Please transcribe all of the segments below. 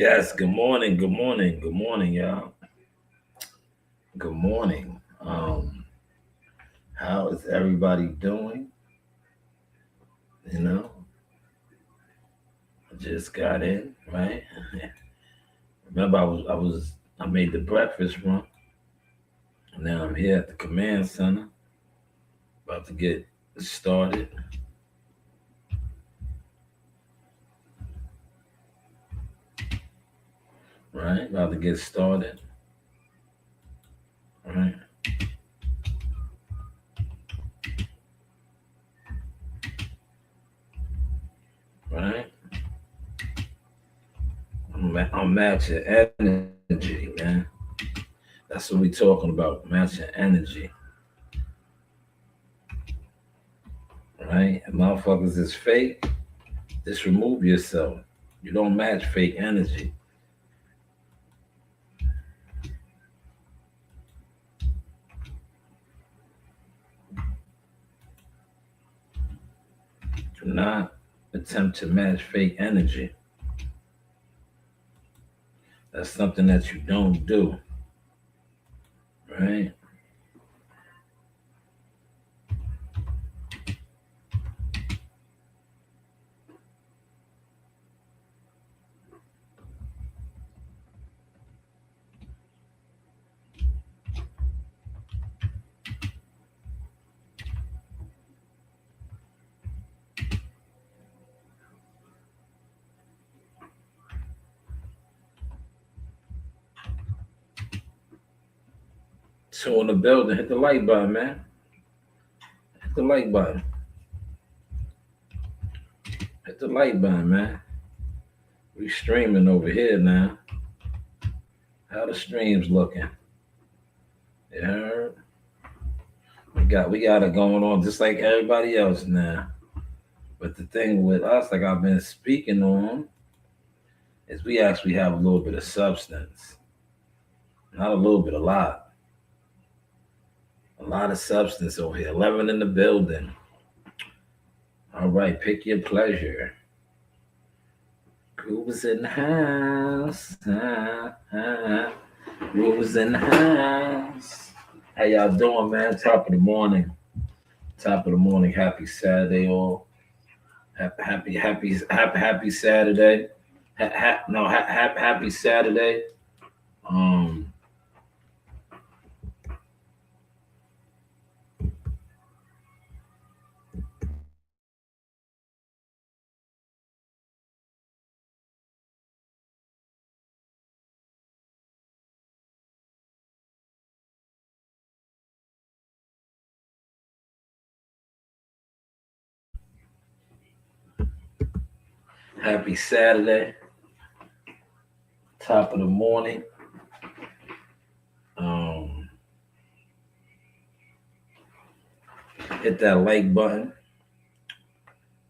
Yes, good morning, good morning, good morning, y'all. Good morning. How is everybody doing? You know, I just got in, right? Remember I made the breakfast run. Now I'm here at the command center, about to get started, right? About to get started, right? Right? I'm matching energy, man. That's what we talking about, matching energy, right? If motherfuckers is fake, just remove yourself. You don't match fake energy. Do not attempt to match fake energy. That's something that you don't do, right? So in the building, hit the like button, man. Hit the like button. Hit the like button, man. We streaming over here now. How the streams looking? You heard? We got it going on just like everybody else now. But the thing with us, like I've been speaking on, is we actually have a little bit of substance. Not a little bit, a lot. A lot of substance over here. 11 in the building. All right, pick your pleasure. Who's in the house? Who's in the house? How y'all doing, man? Top of the morning. Top of the morning. Happy Saturday, all. Happy Saturday. Happy Saturday. Um, Happy Saturday. Top of the morning. Um, Hit that like button.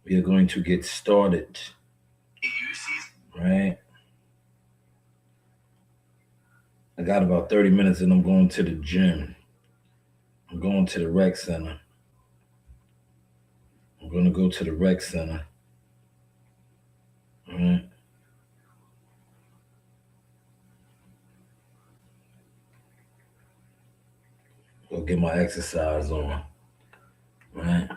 We are going to get started. Right? I got about 30 minutes and I'm going to the gym. I'm going to the rec center. I'm going to go to the rec center. Right? Go get my exercise on. Right?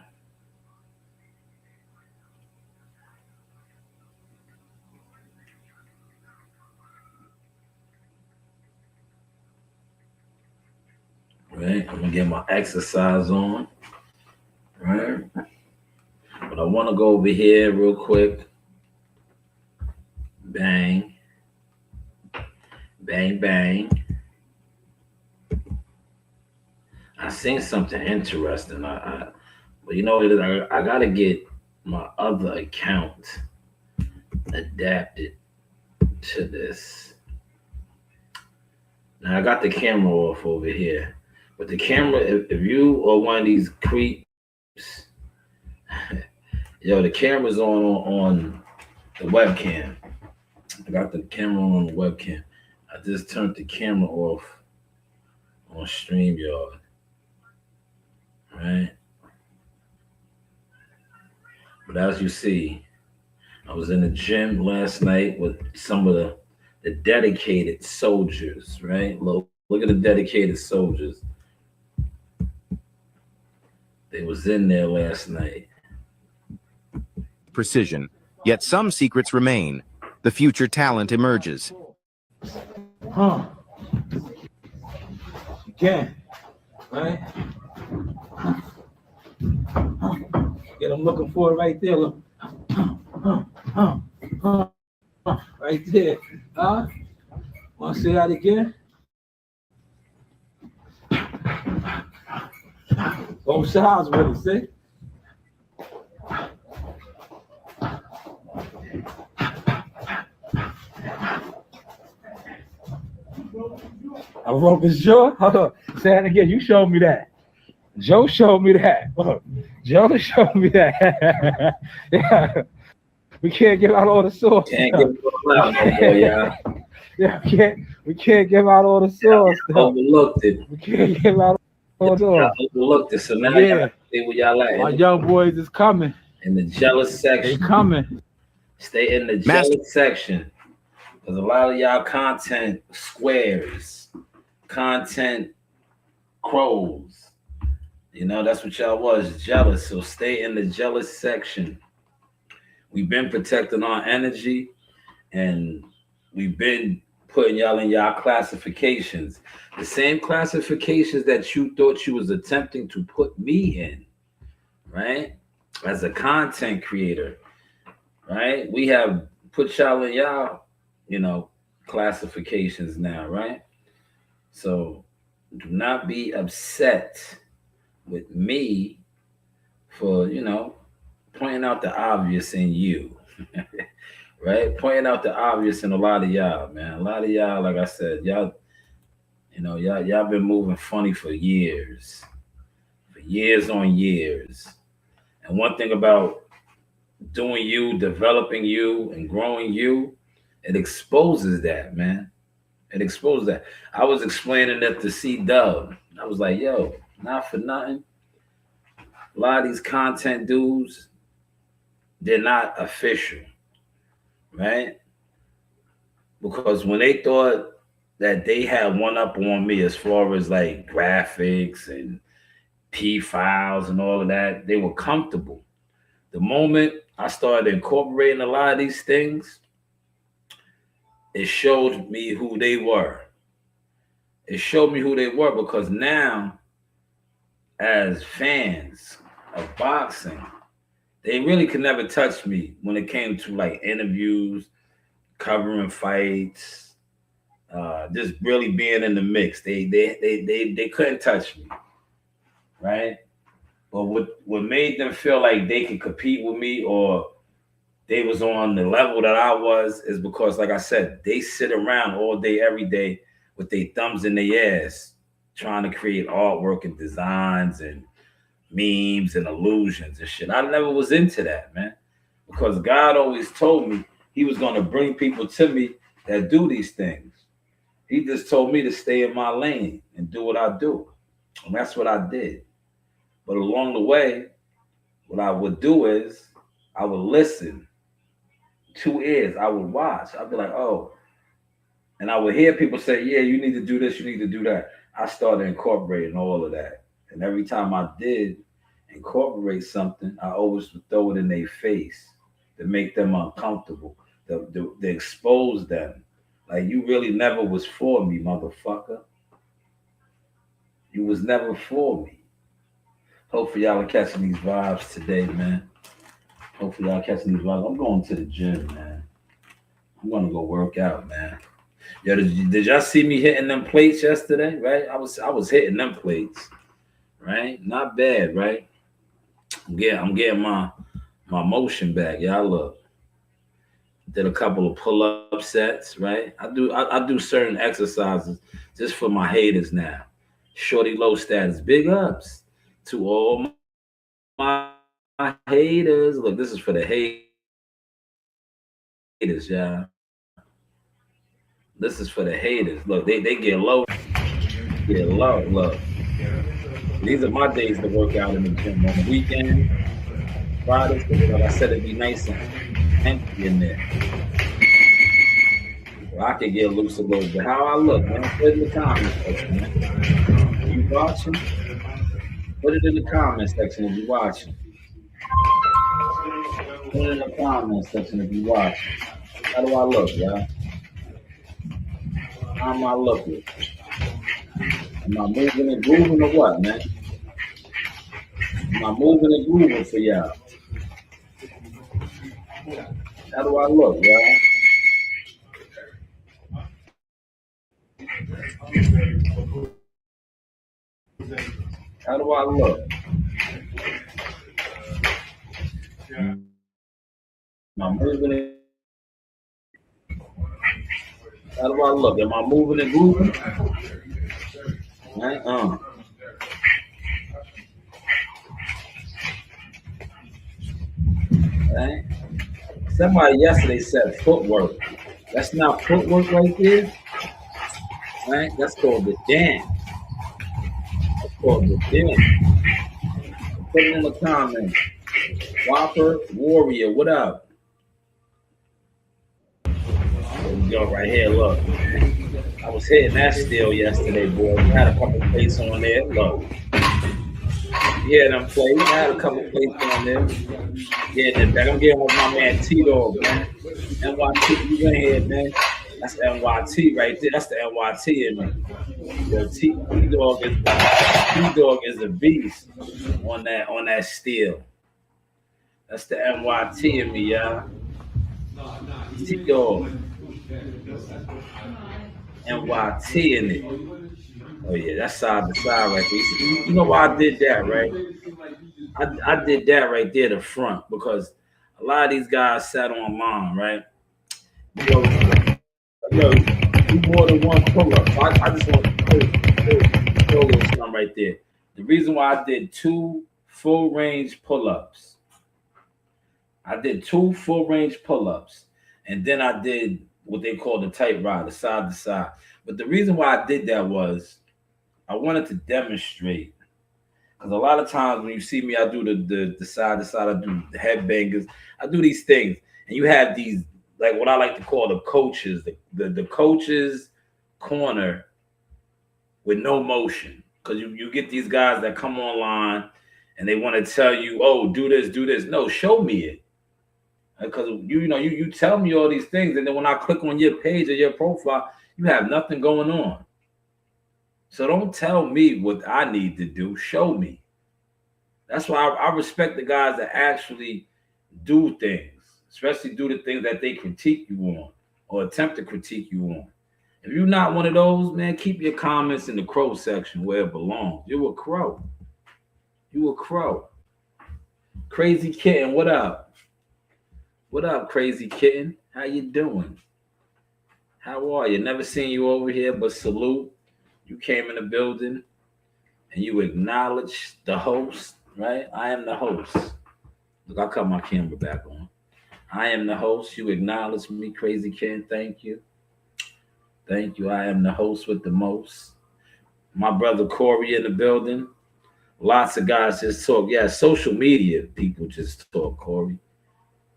Right? I'm going to get my exercise on. Right? But I want to go over here real quick. Bang. Bang, bang. I seen something interesting. But you know what it is? I got to get my other account adapted to this. Now I got the camera off over here, but the camera, if you are one of these creeps, yo, the camera's on the webcam. I got the camera on the webcam. I just turned the camera off on StreamYard, right? But as you see, I was in the gym last night with some of the the dedicated soldiers, right? Look at the dedicated soldiers. They was in there last night. Precision, yet some secrets remain. The future talent emerges. Huh. You can, right? Yeah, I'm looking for it right there. Look. Right there. Huh? Want to see that again? Both sides with it, see? I broke his jaw. Hold on. Say that again. You showed me that. Joe showed me that. Joe showed me that. Yeah. We can't give out all the sauce. Can't give it all out, no boy, y'all. Yeah, we can't give out all the sauce. Yeah, overlooked it. We can't give out all the sauce. Overlooked it. So now y'all see where y'all at. My young boys is coming. In the jealous section. They coming. Stay in the jealous section. Because a lot of y'all content squares, content crows. You know, that's what y'all was, jealous. So stay in the jealous section. We've been protecting our energy, and we've been putting y'all in y'all classifications. The same classifications that you thought you was attempting to put me in, right? As a content creator, right? We have put y'all in y'all, you know, classifications now, right? So do not be upset with me for, you know, pointing out the obvious in you, right? Pointing out the obvious in a lot of y'all, man. A lot of y'all, like I said, y'all, you know, y'all been moving funny for years on years. And one thing about doing you, developing you, and growing you, it exposes that, man. It exposes that. I was explaining that to C-Dub. I was like, yo, not for nothing. A lot of these content dudes, they're not official, right? Because when they thought that they had one up on me as far as like graphics and P files and all of that, they were comfortable. The moment I started incorporating a lot of these things, it showed me who they were. It showed me who they were, because now, as fans of boxing, they really could never touch me when it came to like interviews, covering fights, just really being in the mix. They couldn't touch me, right? But what made them feel like they could compete with me, or they was on the level that I was, is because, like I said, they sit around all day, every day with their thumbs in their ass, trying to create artwork and designs and memes and illusions and shit. I never was into that, man, because God always told me he was going to bring people to me that do these things. He just told me to stay in my lane and do what I do. And that's what I did. But along the way, what I would do is I would listen. 2 ears, I would watch. I'd be like, oh. And I would hear people say, yeah, you need to do this, you need to do that. I started incorporating all of that. And every time I did incorporate something, I always would throw it in their face to make them uncomfortable, to expose them. Like, you really never was for me, motherfucker. You was never for me. Hopefully y'all are catching these vibes today, man. Hopefully y'all catching these vibes. I'm going to the gym, man. I'm going to go work out, man. Yo, did y'all see me hitting them plates yesterday, right? I was hitting them plates, right? Not bad, right? I'm getting my motion back. Y'all look. Did a couple of pull-up sets, right? I do certain exercises just for my haters now. Shorty low status. Big ups to all my haters. Look, this is for the haters, y'all. This is for the haters. Look, they get low. Get low. Look. These are my days to work out in the gym on the weekend. Fridays, like I said, it'd be nice and empty in there. I can get loose a little bit. How I look, man? Put it in the comments section, man. Are you watching? Put it in the comments section if you're watching. Put it in the comments section if you're watching. How do I look, y'all? How am I looking? Am I moving and grooving or what, man? Am I moving and grooving for y'all? How do I look, y'all? How do I look? Am I moving and how do I look? Am I moving and grooving? Right? Right? Somebody yesterday said footwork. That's not footwork right there. Right? That's called the dance. That's called the dance. Put it in the comments. Whopper Warrior, what up? There we go, right here. Look, I was hitting that still yesterday, boy. We had a couple plates on there. Look, yeah, them plates. I had a couple plates on there. Yeah, back. I'm getting with my man T-Dog, man. NYT, you in here, man? That's the NYT right there. That's the NYT in me. Yo, T-Dog is a beast on that steel. That's the NYT in me, y'all. T-Dog. NYT in it. Oh yeah, that's side to side right there. You know why I did that, right? I did that right there, the front, because a lot of these guys sat online, right? Yo, do more than one pull-up. So I just want to show a little something right there. The reason why I did 2 full range pull-ups. I did 2 full range pull-ups, and then I did what they call the tight rod, the side to side. But the reason why I did that was I wanted to demonstrate. Because a lot of times when you see me, I do the side to side, I do the headbangers, I do these things. And you have these, like what I like to call the coaches, the coaches corner with no motion. Because you get these guys that come online and they want to tell you, oh, do this, do this. No, show me it. Because you tell me all these things, and then when I click on your page or your profile, you have nothing going on. So don't tell me what I need to do. Show me. That's why I respect the guys that actually do things, especially do the things that they critique you on or attempt to critique you on. If you're not one of those, man, keep your comments in the crow section where it belongs. You a crow. You a crow. Crazy Kitten, what up? What up, Crazy Kitten? How you doing? How are you? Never seen you over here, but salute. You came in the building and you acknowledged the host, right? I am the host. Look, I'll cut my camera back on. I am the host. You acknowledge me, Crazy Ken. Thank you. Thank you. I am the host with the most. My brother Corey in the building. Lots of guys just talk. Yeah, social media people just talk, Corey.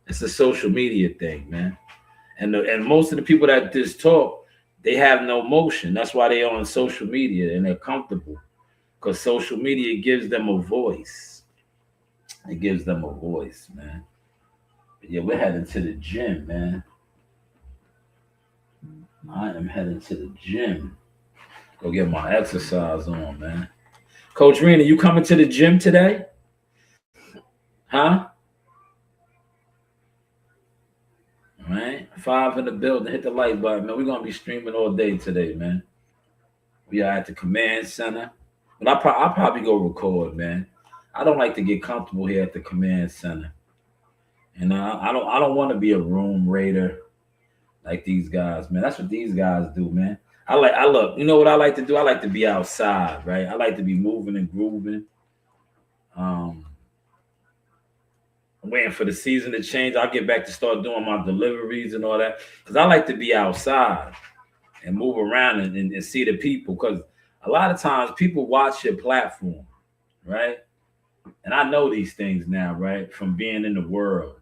It's a social media thing, man. And most of the people that just talk, they have no motion. That's why they're on social media and they're comfortable, because social media gives them a voice. It gives them a voice, man. But yeah, we're heading to the gym, man. I am heading to the gym. Go get my exercise on, man. Coach Rena, you coming to the gym today? Huh? All right. 5 in the building. Hit the like button, man. We're going to be streaming all day today, man. We are at the command center. But I'll probably go record, man. I don't like to get comfortable here at the command center. And I don't want to be a room raider like these guys, man. That's what these guys do, man. I look, you know what I like to do? I like to be outside, right? I like to be moving and grooving. I'm waiting for the season to change. I'll get back to start doing my deliveries and all that. Because I like to be outside and move around and see the people. Because a lot of times people watch your platform, right? And I know these things now, right? From being in the world.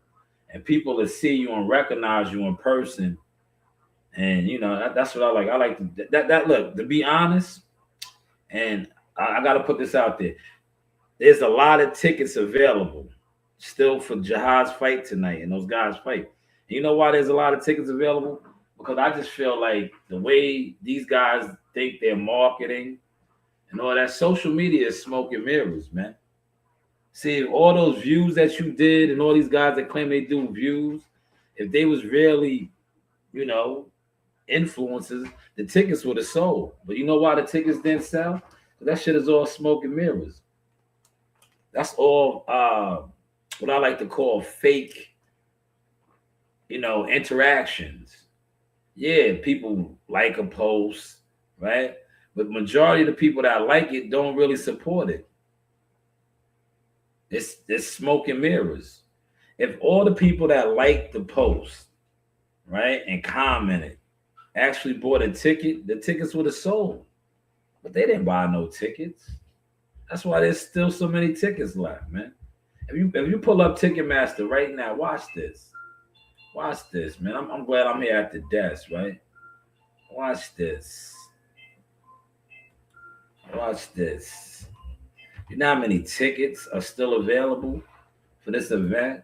And people will see you and recognize you in person And that's what I like. I like that. Look, to be honest, and I got to put this out there. There's a lot of tickets available still for Jihad's fight tonight and those guys fight. And you know why there's a lot of tickets available? Because I just feel like the way these guys think they're marketing and all that, social media is smoke and mirrors, man. See, all those views that you did and all these guys that claim they do views, if they was really, you know, influencers, the tickets would have sold. But you know why the tickets didn't sell? That shit is all smoke and mirrors. That's all what I like to call fake, interactions. Yeah, people like a post, right? But majority of the people that like it don't really support it. It's smoke and mirrors. If all the people that like the post, right, and commented actually bought a ticket, the tickets would have sold. But they didn't buy no tickets. That's why there's still so many tickets left, man. If you pull up Ticketmaster right now, watch this. Watch this, man. I'm glad I'm here at the desk, right? Watch this. Watch this. You know how many tickets are still available for this event?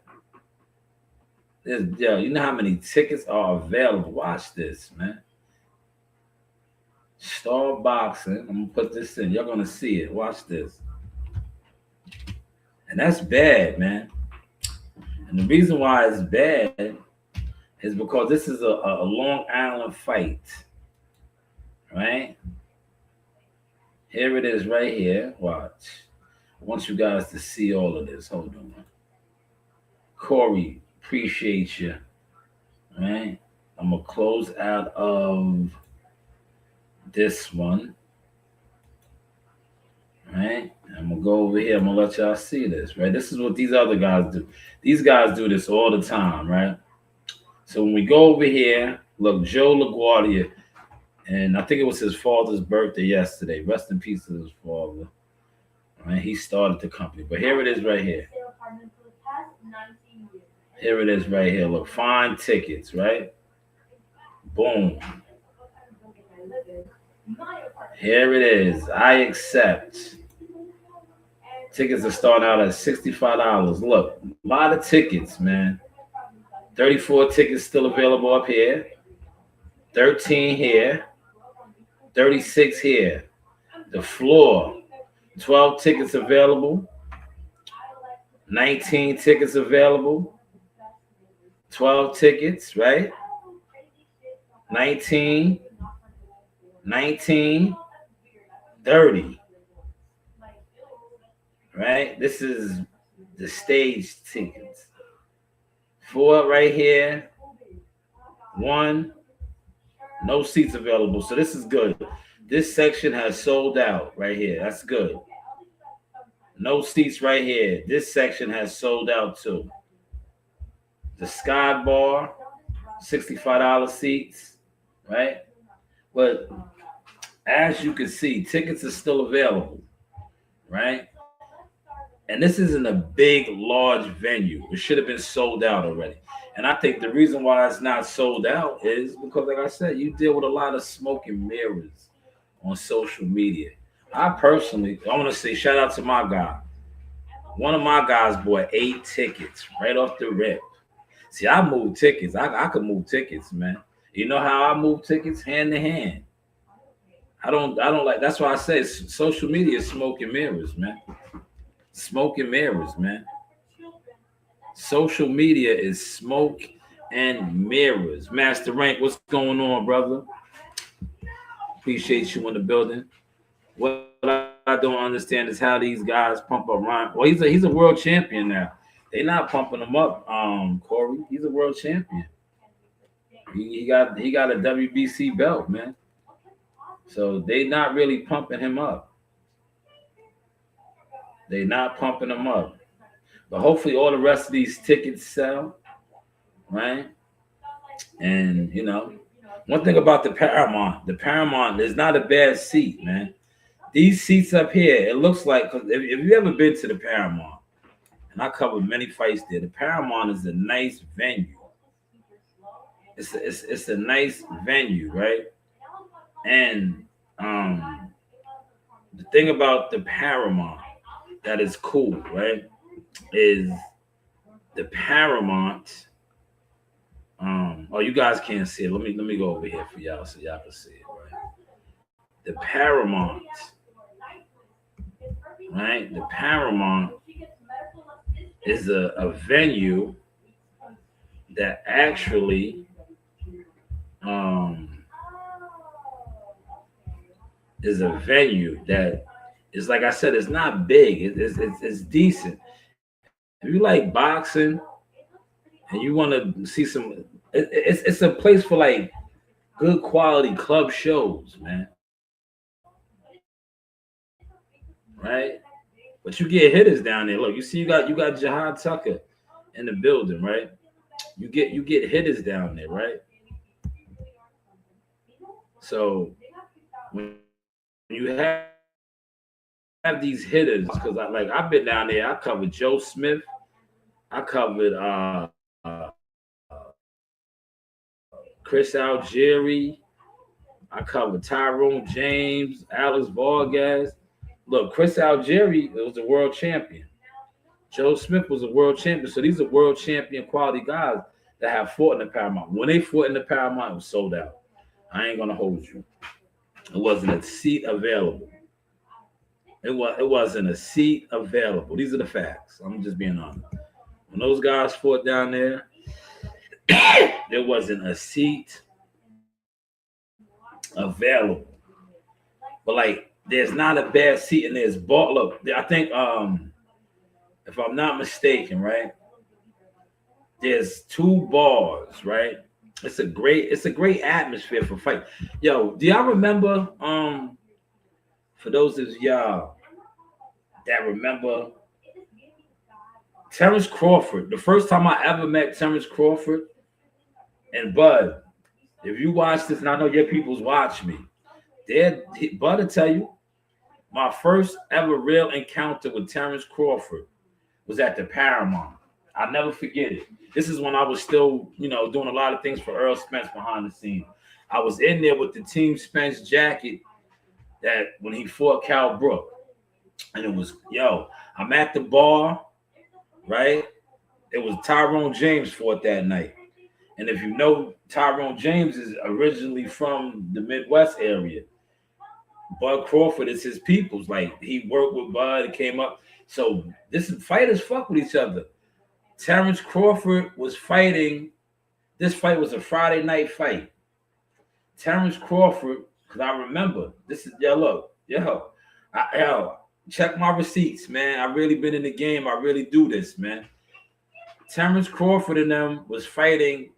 You know how many tickets are available? Watch this, man. Star Boxing. I'm gonna put this in. You're gonna see it. Watch this. And that's bad, man. And the reason why it's bad is because this is a Long Island fight, right? Here it is right here. Watch. I want you guys to see all of this. Hold on. Corey, appreciate you. Right? I'm going to close out of this one. Right? I'm going to go over here. I'm going to let y'all see this. Right? This is what these other guys do. These guys do this all the time. Right? So when we go over here, look, Joe LaGuardia, and I think it was his father's birthday yesterday. Rest in peace to his father. Right? He started the company. But here it is right here. Here it is right here. Look, find tickets, right? Boom. Here it is. I accept. Tickets are starting out at $65. Look, a lot of tickets, man. 34 tickets still available up here. 13 here. 36 here. The floor. 12 tickets available. 19 tickets available. 12 tickets, right? 19, 30. Right? This is the stage tickets. 4 right here. 1. No seats available. So this is good. This section has sold out right here. That's good. No seats right here. This section has sold out too. The Sky Bar, $65 seats, right? But as you can see, tickets are still available, right? And this isn't a big, large venue. It should have been sold out already. And I think the reason why it's not sold out is because, like I said, you deal with a lot of smoke and mirrors on social media. I want to say shout out to my guy. One of my guys bought 8 tickets right off the rip. See, I move tickets. I could move tickets, man. You know how I move tickets? Hand to hand. I don't like, that's why I say social media is smoke and mirrors, man. Smoke and mirrors, man. Social media is smoke and mirrors. Master Rank, what's going on, brother? Appreciate you in the building. What I don't understand is how these guys pump up Ryan. Well, he's a world champion now. They're not pumping him up, Corey. He's a world champion. He got a WBC belt, man. So they not really pumping him up. They're not pumping him up. But hopefully all the rest of these tickets sell, right? And, one thing about the Paramount is not a bad seat, man. These seats up here, it looks like, because if you ever been to the Paramount, and I covered many fights there, the Paramount is a nice venue. It's a nice venue, right? And the thing about the Paramount that is cool, right, is the Paramount. Oh, you guys can't see it. Let me go over here for y'all so y'all can see it, right? The Paramount, right? The Paramount is a venue that actually um is a venue that is, like I said, it's not big. It's decent. If you like boxing and you want to see some, it's a place for like good quality club shows, man. Right? But you get hitters down there. Look, you see, you got Jahad Tucker in the building, right? You get hitters down there, right? So when you have these hitters, because I've been down there, I covered Joe Smith, I covered Chris Algieri, I covered Tyrone James, Alex Vargas. Look, Chris Algieri was a world champion. Joe Smith was a world champion. So these are world champion quality guys that have fought in the Paramount. When they fought in the Paramount, it was sold out. I ain't gonna hold you. It wasn't a seat available. It wasn't a seat available. These are the facts. I'm just being honest. When those guys fought down there, there wasn't a seat available. But like, there's not a bad seat, and there's ball. Look, I think if I'm not mistaken, right, there's two bars, right? It's a great atmosphere for fight. Yo, do y'all remember? For those of y'all that remember Terrence Crawford, the first time I ever met Terrence Crawford and Bud. If you watch this, and I know your peoples watch me, Bud will tell you my first ever real encounter with Terrence Crawford was at the Paramount. I'll never forget it. This is when I was still, doing a lot of things for Earl Spence behind the scenes. I was in there with the Team Spence jacket that when he fought Cal Brook. And it was, I'm at the bar, right? It was Tyrone James fought that night. And if you know, Tyrone James is originally from the Midwest area. Bud Crawford is his people's. Like, he worked with Bud and came up. So this fighters fuck with each other. Terrence Crawford was fighting. This fight was a Friday night fight. Terrence Crawford, because I remember, this is, check my receipts, man. I really been in the game. I really do this, man. Terrence Crawford and them was fighting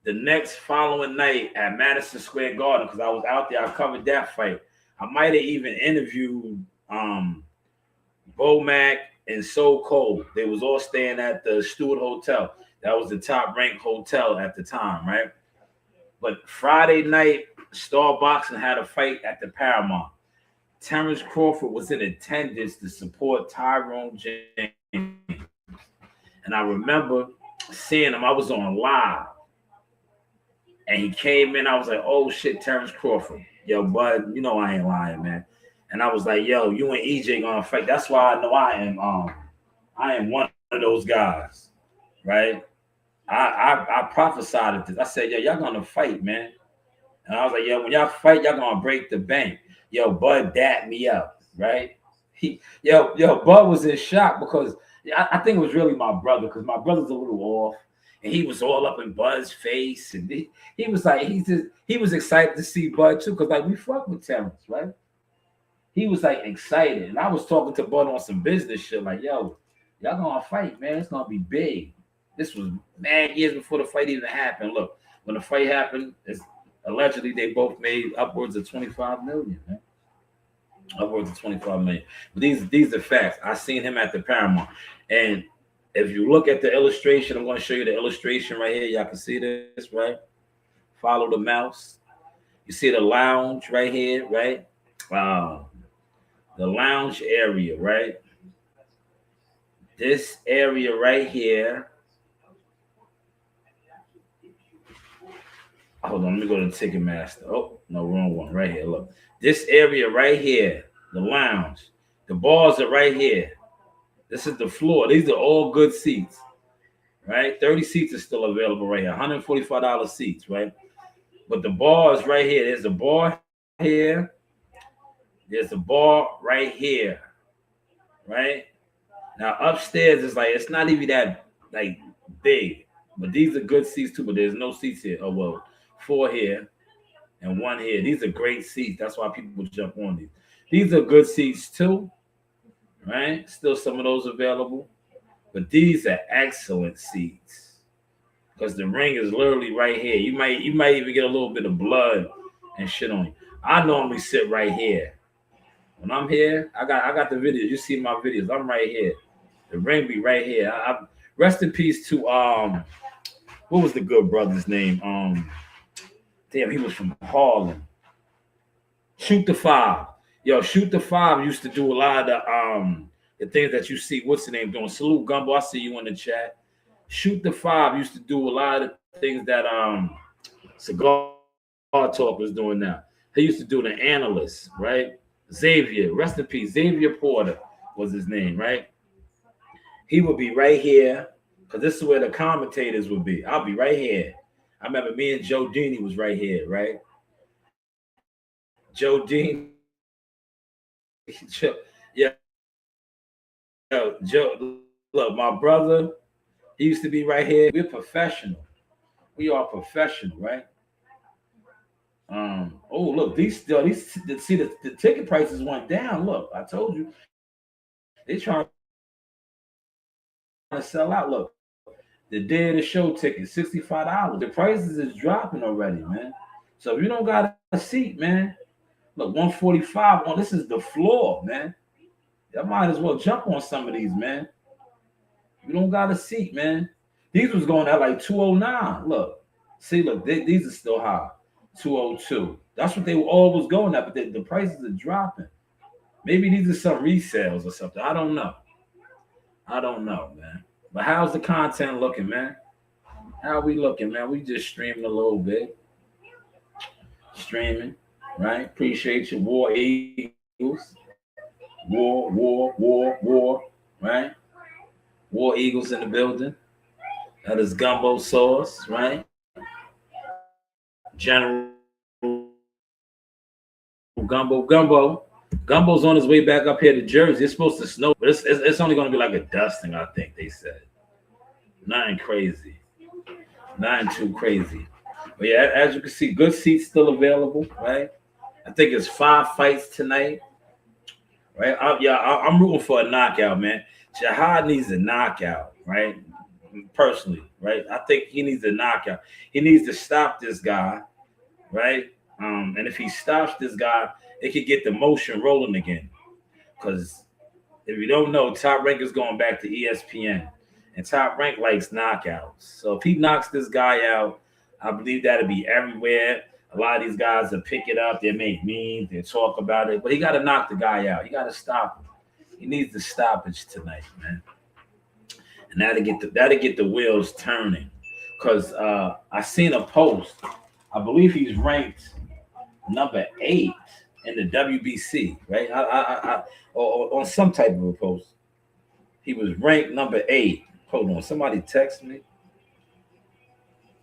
the next following night at Madison Square Garden because I was out there. I covered that fight. I might have even interviewed Bomac and So Cole. They was all staying at the Stewart Hotel. That was the top ranked hotel at the time, right? But Friday night, Star Boxing had a fight at the Paramount. Terrence Crawford was in attendance to support Tyrone James. And I remember seeing him. I was on live. And he came in. I was like, oh, shit, Terrence Crawford. Yo, Bud, I ain't lying, man. And I was like, yo, you and EJ gonna fight. That's why I know I am one of those guys, right? I prophesied it. I said, yo, y'all gonna fight, man. And I was like, yo, when y'all fight, y'all gonna break the bank. Yo, Bud dapped me up, right? Bud was in shock because I think it was really my brother, because my brother's a little off. And he was all up in Bud's face. And he was like, he was excited to see Bud too, because like we fuck with Terrence, right? He was like excited. And I was talking to Bud on some business shit, like, yo, y'all gonna fight, man. It's gonna be big. This was mad years before the fight even happened. Look, when the fight happened, allegedly they both made upwards of 25 million, man. Upwards of 25 million. But these are facts. I seen him at the Paramount. And if you look at the illustration, I'm going to show you the illustration right here. Y'all can see this, right? Follow the mouse. You see the lounge right here, right? The lounge area, right? This area right here Hold on, let me go to Ticketmaster. Oh, no, wrong one. Right here. Look. This area right here, the lounge. The bars are right here. This is the floor. These are all good seats, right? 30 seats are still available right here. $145 seats, right? But the bar is right here. There's a bar here. There's a bar right here, right? Now upstairs is like it's not even that like big, but these are good seats too. But there's no seats here. Oh well, four here and one here. These are great seats. That's why people jump on these. These are good seats too, right? Still some of those available, but these are excellent seats because the ring is literally right here. You might even get a little bit of blood and shit on you. I normally sit right here. When I'm here, I got the videos. You see my videos. I'm right here. The ring be right here. Rest in peace to what was the good brother's name? Damn, he was from Harlem. Shoot the Five. Yo, Shoot the Five used to do a lot of the things that you see. What's the name doing? Salute Gumbo. I see you in the chat. Shoot the Five used to do a lot of things that Cigar Talk was doing now. He used to do the analyst, right? Xavier, rest in peace. Xavier Porter was his name, right? He would be right here because this is where the commentators would be. I'll be right here. I remember me and Joe Dini was right here, right? Joe Dean, yeah, Joe. Look, my brother, he used to be right here. We're professional. We are professional, right? Oh look, these see the ticket prices went down. Look, I told you they trying to sell out. Look, the day of the show ticket, $65. The prices is dropping already, man. So if you don't got a seat, man, look, 145 on this is the floor, man. Y'all might as well jump on some of these, man. You don't got a seat, man. These was going at like 209. Look, see, look, these are still high. 202. That's what they were always going at, but the prices are dropping. Maybe these are some resales or something. I don't know. I don't know, man. But how's the content looking, man? How we looking, man? We just streaming a little bit. Streaming, right? Appreciate you, War Eagles. War, right? War Eagles in the building. That is Gumbo Sauce, right? General Gumbo's on his way back up here to Jersey. It's supposed to snow, but it's only going to be like a dusting, I think they said. Nothing crazy. Nothing too crazy. But yeah, as you can see, good seats still available, right? I think it's 5 fights tonight, right? I'm rooting for a knockout, man. Jihad needs a knockout, right? Personally, right? I think he needs a knockout. He needs to stop this guy, right? And if he stops this guy, it could get the motion rolling again. Because if you don't know, Top Rank is going back to ESPN, and Top Rank likes knockouts. So if he knocks this guy out, I believe that'll be everywhere. A lot of these guys will pick it up. They make memes. They talk about it. But he got to knock the guy out. He got to stop him. He needs the stoppage tonight, man. And that'll get the wheels turning. Because I seen a post. I believe he's ranked number 8 in the WBC, right? Or on some type of a post. He was ranked number 8. Hold on. Somebody text me.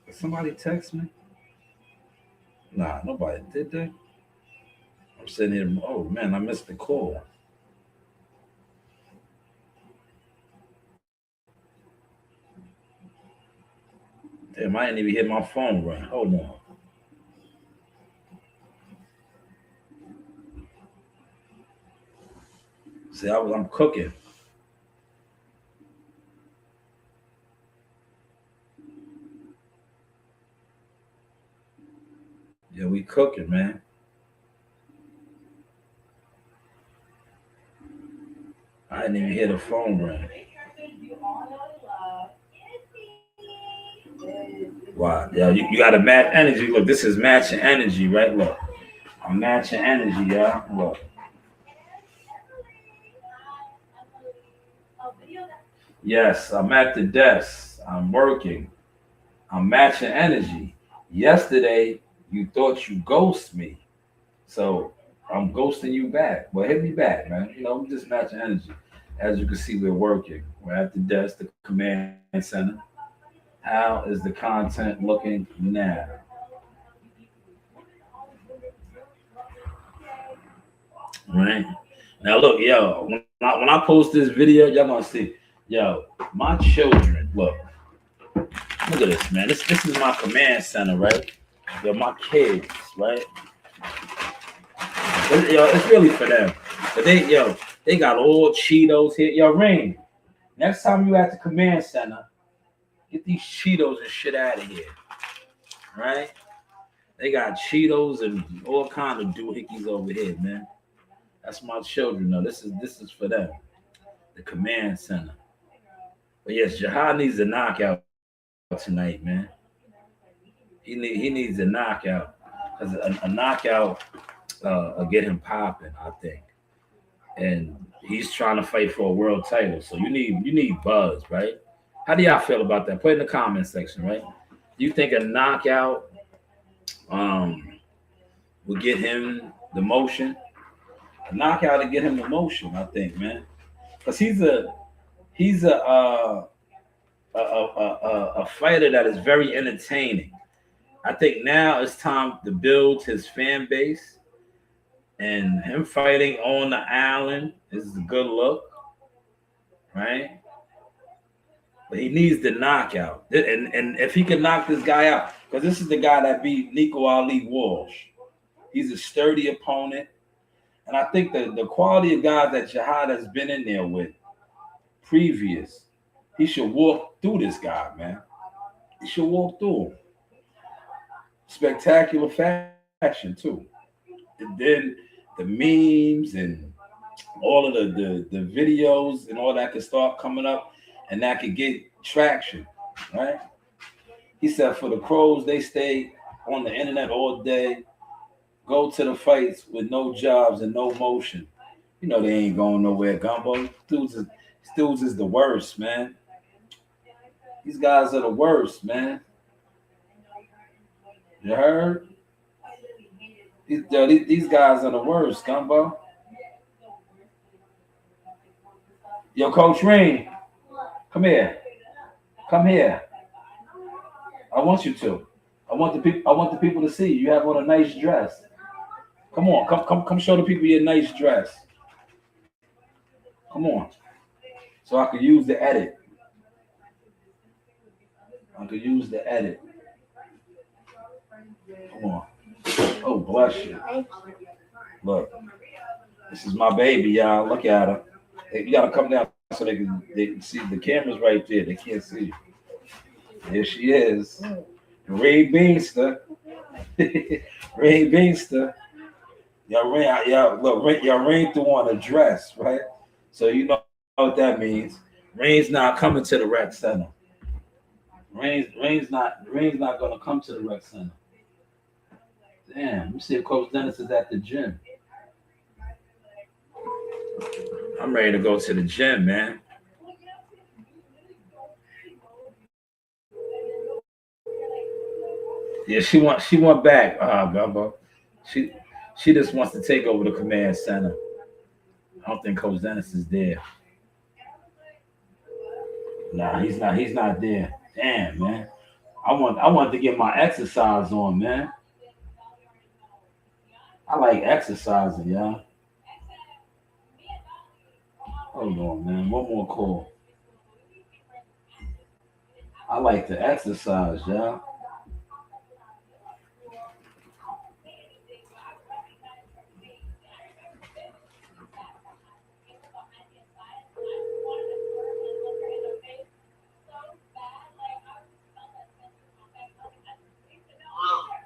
Did somebody text me? Nah, nobody did that. I'm sitting here. Oh man, I missed the call. Damn, I didn't even hit my phone ring. Hold on. See, I'm cooking. Yeah, we cooking, man. I didn't even hear the phone ring. Wow. Yeah, you got to match energy. Look, this is matching energy, right? Look, I'm matching energy, y'all. Look. Yes, I'm at the desk. I'm working. I'm matching energy. Yesterday, you thought you ghost me. So I'm ghosting you back. Well, hit me back, man. We just matching energy. As you can see, we're working. We're at the desk, the command center. How is the content looking now? Right. Now look, yo, when I post this video, y'all gonna see, yo, my children. Look at this, man. This is my command center, right? Yo, my kids, right? It's really for them. But they got all Cheetos here. Yo, Rain, next time you at the command center, get these Cheetos and shit out of here, right? They got Cheetos and all kind of doohickeys over here, man. That's my children, though. This is for them. The command center. But yes, Jihad needs a knockout tonight, man. He needs a knockout because a knockout will get him popping, I think. And he's trying to fight for a world title, so you need buzz, right? How do y'all feel about that? Put it in the comment section, right? Do you think a knockout um will get him the motion? A knockout to get him the motion, I think, man, because he's a fighter that is very entertaining. I think now it's time to build his fan base, and him fighting on the island is a good look, right? But he needs the knockout, and if he can knock this guy out, because this is the guy that beat Nico Ali Walsh. He's a sturdy opponent, and I think the quality of guys that Jihad has been in there with previous, he should walk through this guy, man. He should walk through him. Spectacular fashion too. And then the memes and all of the videos and all that could start coming up, and that could get traction, right? He said for the Crows, they stay on the internet all day, go to the fights with no jobs and no motion. They ain't going nowhere, Gumbo. Dudes is the worst, man. These guys are the worst, man. You heard? These guys are the worst, Gumbo. Yo, Coach Rain, come here. Come here. I want you to. I want the people to see you. You have on a nice dress. Come on, come show the people your nice dress. Come on. So I could use the edit. Come on. Oh, bless you. Look, this is my baby, y'all. Look at her. Hey, you gotta come down so they can see the camera's right there. They can't see you. There she is. Ray Beanster. Ray Beanster. Y'all ran through on a dress, right? So you know what that means. Rain's not coming to the rec center. Rain's not gonna come to the rec center. Damn, let me see if Coach Dennis is at the gym. I'm ready to go to the gym, man. Yeah, she went back, Gumbo. She just wants to take over the command center. I don't think Coach Dennis is there. Nah, he's not there. Damn, man. I want to get my exercise on, man. I like exercising, y'all. Hold on, man. One more call. I like to exercise, y'all.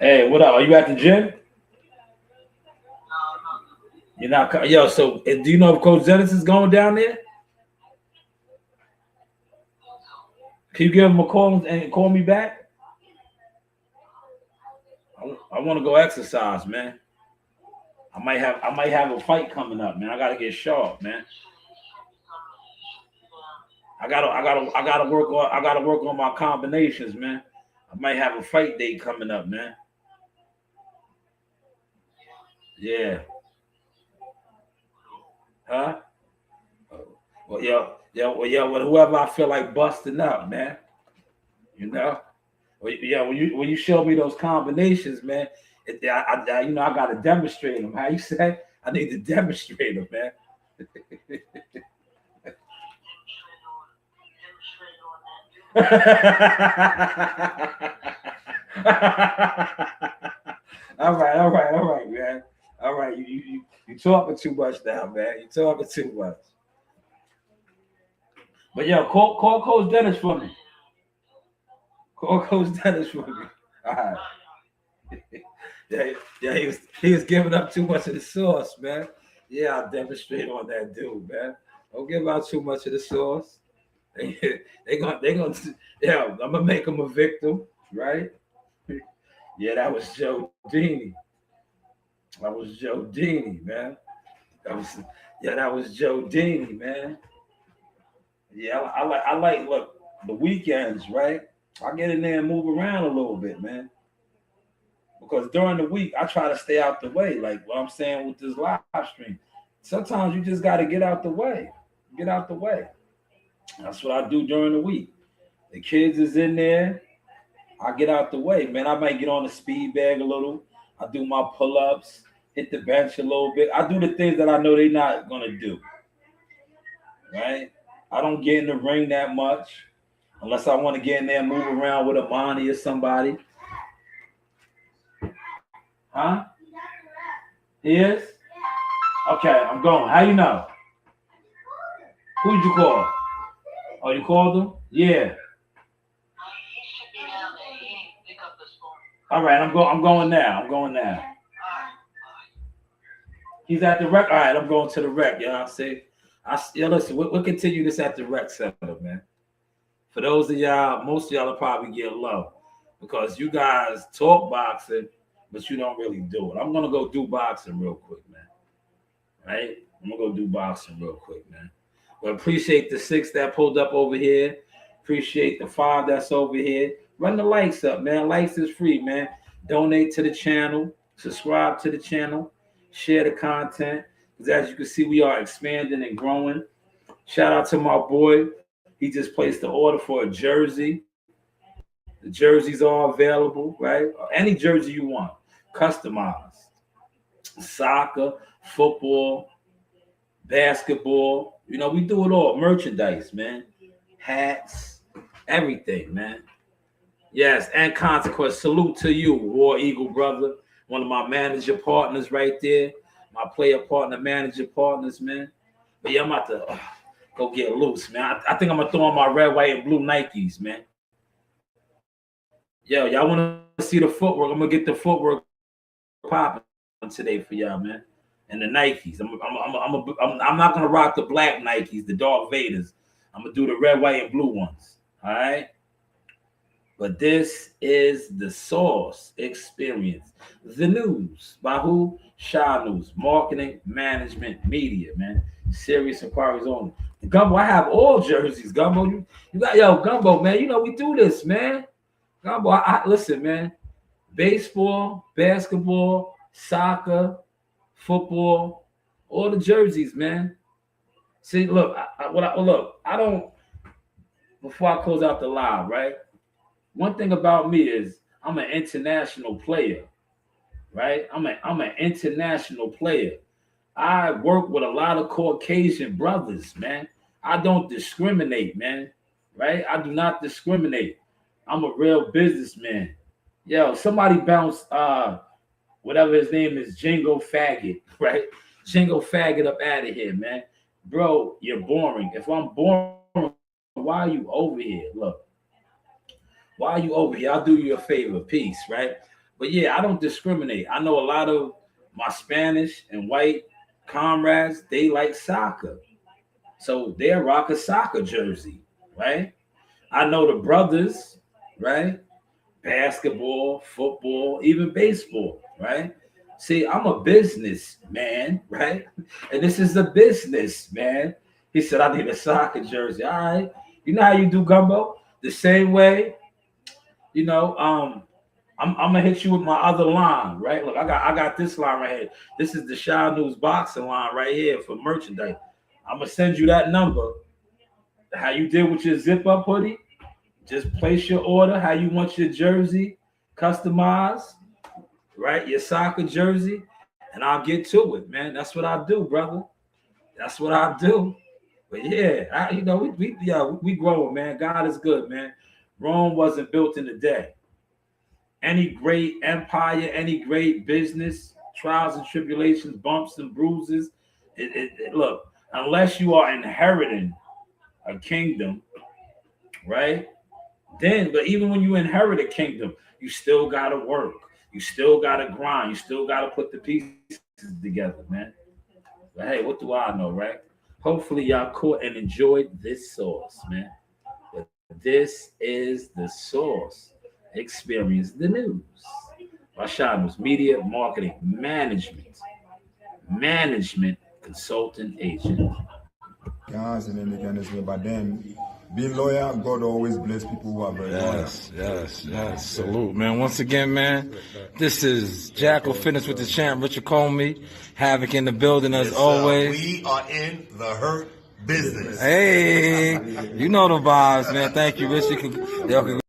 Hey, what up? Are you at the gym? You're not. Yo, so do you know if Coach Dennis is going down there? Can you give him a call and call me back? I want to go exercise, man. I might have a fight coming up, man. I gotta get sharp, man. I gotta work on my combinations, man. I might have a fight date coming up, man. Yeah. Huh? Well, well, whoever I feel like busting up, man. You know? Well, yeah, when you show me those combinations, man, I got to demonstrate them. How you say? I need to demonstrate them, man. All right, man. All right, you talking too much now, man. You talking too much. But yeah, call Coach Dennis for me. Call Coach Dennis for me. All right. Yeah, yeah, he was giving up too much of the sauce, man. Yeah, I'll demonstrate on that dude, man. Don't give out too much of the sauce. They gonna yeah, I'm gonna make him a victim, right? Yeah, that was Joe Dini. That was Joe Dini, man. That was Joe Dini, man. Yeah, I like look the weekends, right? I get in there and move around a little bit, man. Because during the week I try to stay out the way, like what I'm saying with this live stream. Sometimes you just got to get out the way. Get out the way. That's what I do during the week. The kids is in there. I get out the way, man. I might get on the speed bag a little. I do my pull-ups, hit the bench a little bit. I do the things that I know they're not gonna do. Right? I don't get in the ring that much unless I want to get in there and move around with Amani or somebody. Huh? He is? Okay, I'm going. How you know? Who'd you call? Oh, you called him? Yeah. All right, I'm going now. I'm going now. He's at the rec. All right, I'm going to the rec. Y'all see? Listen, we'll continue this at the rec center, man. For those of y'all, most of y'all will probably get low because you guys talk boxing, but you don't really do it. I'm gonna go do boxing real quick, man. Right? I'm gonna go do boxing real quick, man. But appreciate the 6 that pulled up over here. Appreciate the 5 that's over here. Run the likes up, man. Likes is free, man. Donate to the channel. Subscribe to the channel. Share the content. Because as you can see, we are expanding and growing. Shout out to my boy. He just placed the order for a jersey. The jerseys are available, right? Any jersey you want. Customized. Soccer, football, basketball. You know, we do it all. Merchandise, man. Hats, everything, man. Yes, and consequence. Salute to you, War Eagle brother. One of my manager partners right there. My player partner, manager partners, man. But yeah, I'm about to go get loose, man. I think I'm going to throw on my red, white, and blue Nikes, man. Yo, y'all want to see the footwork? I'm going to get the footwork popping today for y'all, man. And the Nikes. I'm not going to rock the black Nikes, the Darth Vaders. I'm going to do the red, white, and blue ones. All right? But this is the Source Experience. The news. By who? Shanewz. Marketing, management, media, man. Serious inquiries only. Gumbo, I have all jerseys, Gumbo. You got, Gumbo, man. You know, we do this, man. Gumbo, listen, man. Baseball, basketball, soccer, football, all the jerseys, man. See, look, I don't, before I close out the live, right? One thing about me is I'm an international player, right? I'm an international player. I work with a lot of Caucasian brothers, man. I don't discriminate, man, right? I do not discriminate. I'm a real businessman. Yo, somebody bounce whatever his name is, Jingo Faggot, right? Jingo Faggot up out of here, man. Bro, you're boring. If I'm boring, why are you over here? Look. Why are you over here? I'll do you a favor. Peace, right? But yeah, I don't discriminate. I know a lot of my Spanish and white comrades, they like soccer. So they'll rock a soccer jersey, right? I know the brothers, right? Basketball, football, even baseball, right? See, I'm a business man, right? And this is a business, man. He said, I need a soccer jersey. All right. You know how you do, Gumbo? The same way. You know, I'm gonna hit you with my other line, right? Look, I got this line right here. This is the Shanewz boxing line right here for merchandise. I'm gonna send you that number. How you did with your zip up hoodie? Just place your order. How you want your jersey customized, right? Your soccer jersey, and I'll get to it, man. That's what I do, brother. That's what I do. But yeah, we growing, man. God is good, man. Rome wasn't built in a day. Any great empire, any great business, trials and tribulations, bumps and bruises. Look, unless you are inheriting a kingdom, right? Then, but even when you inherit a kingdom, you still gotta work. You still gotta grind. You still gotta put the pieces together, man. But hey, what do I know, right? Hopefully, y'all caught and enjoyed this sauce, man. But this is the sauce. Experience the news. Shanewz Media Marketing Management Consultant Agent. Guys, and then they can explain. But then, being loyal, God always bless people who are very loyal. Yes. Salute, man. Once again, man, this is Jackal Fitness with the champ, Richard Comey. Havoc in the building as always. We are in the hurt business. Hey, you know the vibes, man. Thank you, Richard. Y'all can